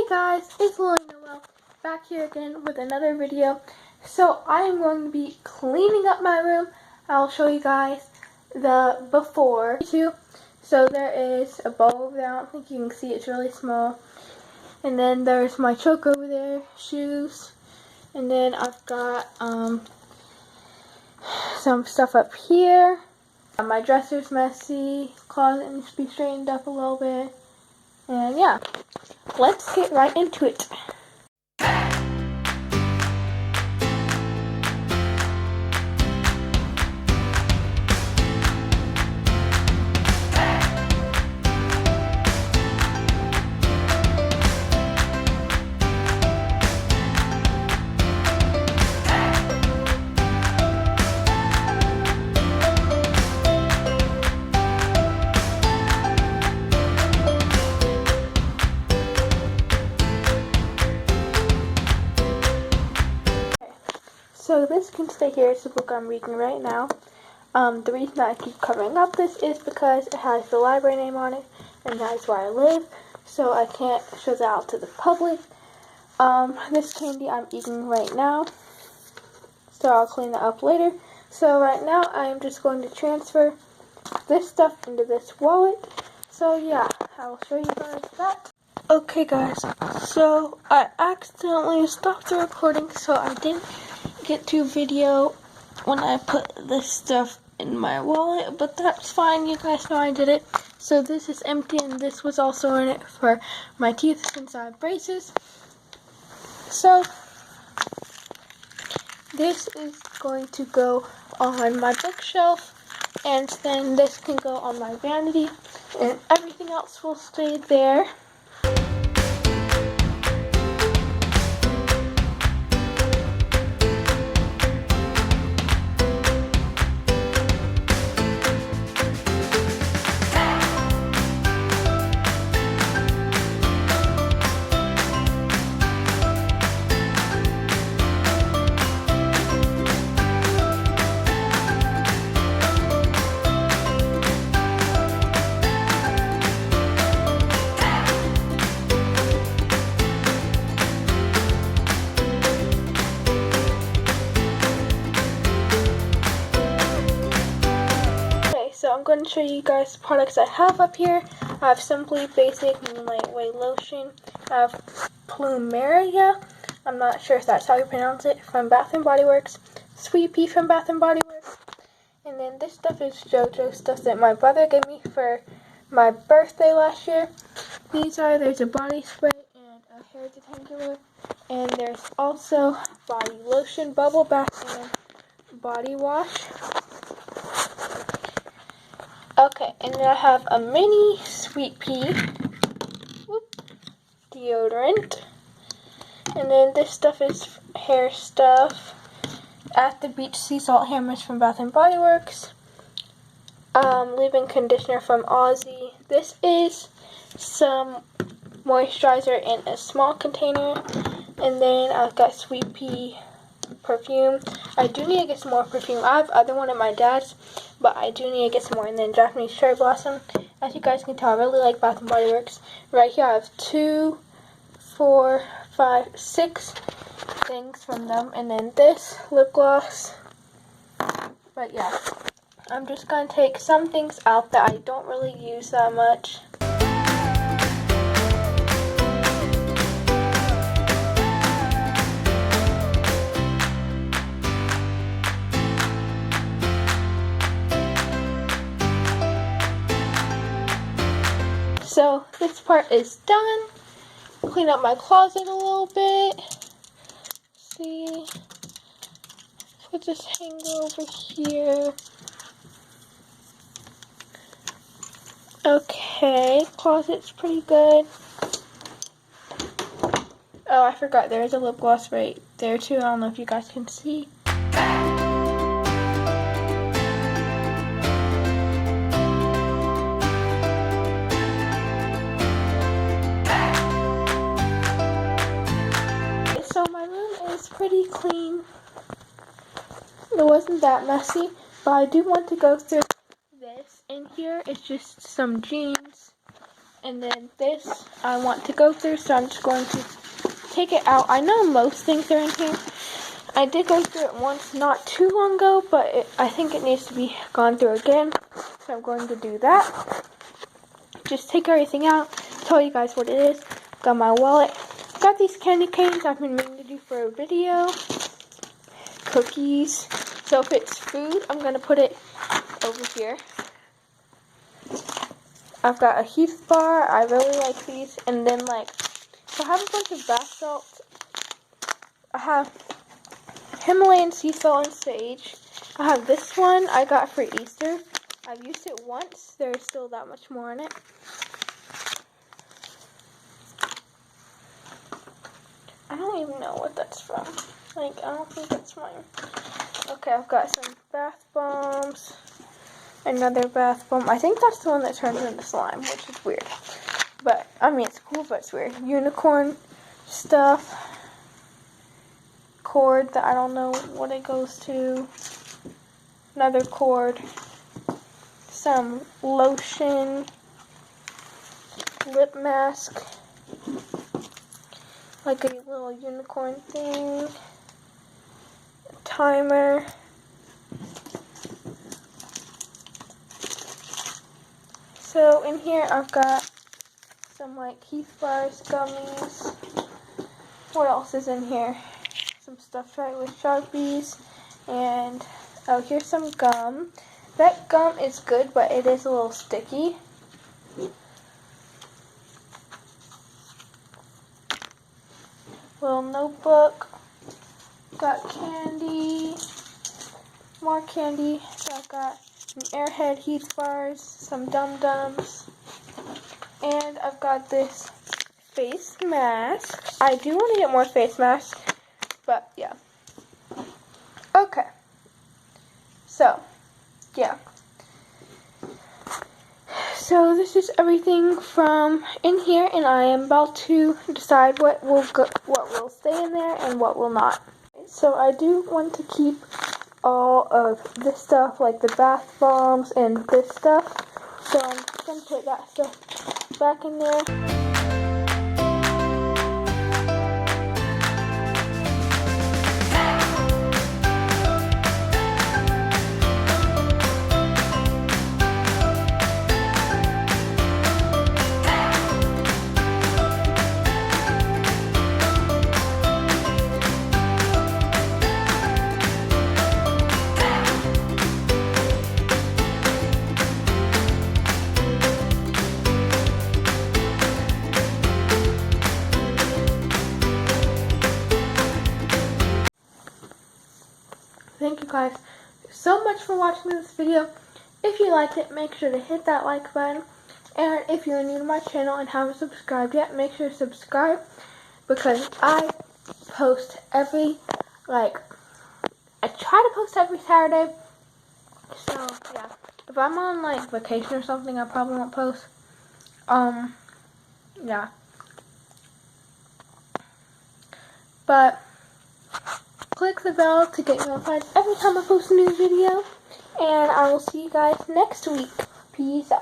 guys, it's Noelle back here again with another video. So I am going to be cleaning up my room. I'll show you guys the before too. So there is a bowl over there. I don't think you can see, it's really small. And then there's my choke over there, shoes. And then I've got some stuff up here. My dresser's messy, closet needs to be straightened up a little bit. And yeah, let's get right into it. So this can stay here. It's the book I'm reading right now. The reason that I keep covering up this is because it has the library name on it, and that's where I live, so I can't show that out to the public. This candy I'm eating right now, so I'll clean that up later. So right now I'm just going to transfer this stuff into this wallet. So yeah, I'll show you guys that. Okay guys, so I accidentally stopped the recording, so I didn't get to video when I put this stuff in my wallet, but that's fine, you guys know I did it. So this is empty, and this was also in it for my teeth since I have braces. So this is going to go on my bookshelf, and then this can go on my vanity, and everything else will stay there. So I'm going to show you guys the products I have up here. I have Simply Basic and Lightweight Lotion. I have Plumeria, I'm not sure if that's how you pronounce it, from Bath & Body Works. Sweet Pea from Bath & Body Works. And then this stuff is JoJo stuff that my brother gave me for my birthday last year. There's a body spray and a hair detangler. And there's also body lotion, bubble bath, and body wash. Okay, and then I have a mini Sweet Pea deodorant. And then this stuff is hair stuff. At the Beach Sea Salt Hair Mist from Bath & Body Works. Leave-in conditioner from Aussie. This is some moisturizer in a small container. And then I've got Sweet Pea perfume. I do need to get some more perfume. I have other one at my dad's, but I do need to get some more. And then Japanese Cherry Blossom. As you guys can tell, I really like Bath & Body Works. Right here I have 2, 4, 5, 6 things from them. And then this lip gloss. But yeah, I'm just going to take some things out that I don't really use that much. So this part is done. Clean up my closet a little bit. See, put this hanger over here. Okay, closet's pretty good. Oh, I forgot there's a lip gloss right there too. I don't know if you guys can see. So my room is pretty clean. It wasn't that messy, but I do want to go through this. In here is just some jeans And then this I want to go through, so I'm just going to take it out. I know most things are in here. I did go through it once not too long ago, but I think it needs to be gone through again. So I'm going to do that. Just take everything out, tell you guys what it is. Got my wallet. Got these candy canes I've been meaning to do for a video. Cookies. So if it's food, I'm going to put it over here. I've got a Heath bar. I really like these. And then so I have a bunch of bath salts. I have Himalayan sea salt and sage. I have this one I got for Easter. I've used it once. There's still that much more in it. I don't even know what that's from. I don't think that's mine. Okay, I've got some bath bombs. Another bath bomb. I think that's the one that turns into slime, which is weird. But, I mean, it's cool, but it's weird. Unicorn stuff. Cord that I don't know what it goes to. Another cord. Some lotion. Lip mask. Like a little unicorn thing. Timer. So in here I've got some Heath bars, gummies. What else is in here? Some stuff right with Sharpies. And oh, here's some gum. That gum is good, but it is a little sticky. Little notebook. Got candy. More candy. So I've got some Airhead Heath bars, some Dum Dums, and I've got this face mask. I do want to get more face masks, but yeah. Okay. So, yeah. So this is everything from in here, and I am about to decide what will stay in there and what will not. So I do want to keep all of this stuff, like the bath bombs and this stuff. So I'm just going to put that stuff back in there. Thank you guys so much for watching this video. If you liked it, make sure to hit that like button. And if you're new to my channel and haven't subscribed yet, make sure to subscribe, because I post I try to post every Saturday. So, yeah. If I'm on, vacation or something, I probably won't post. Yeah. But click the bell to get notified every time I post a new video. And I will see you guys next week. Peace out.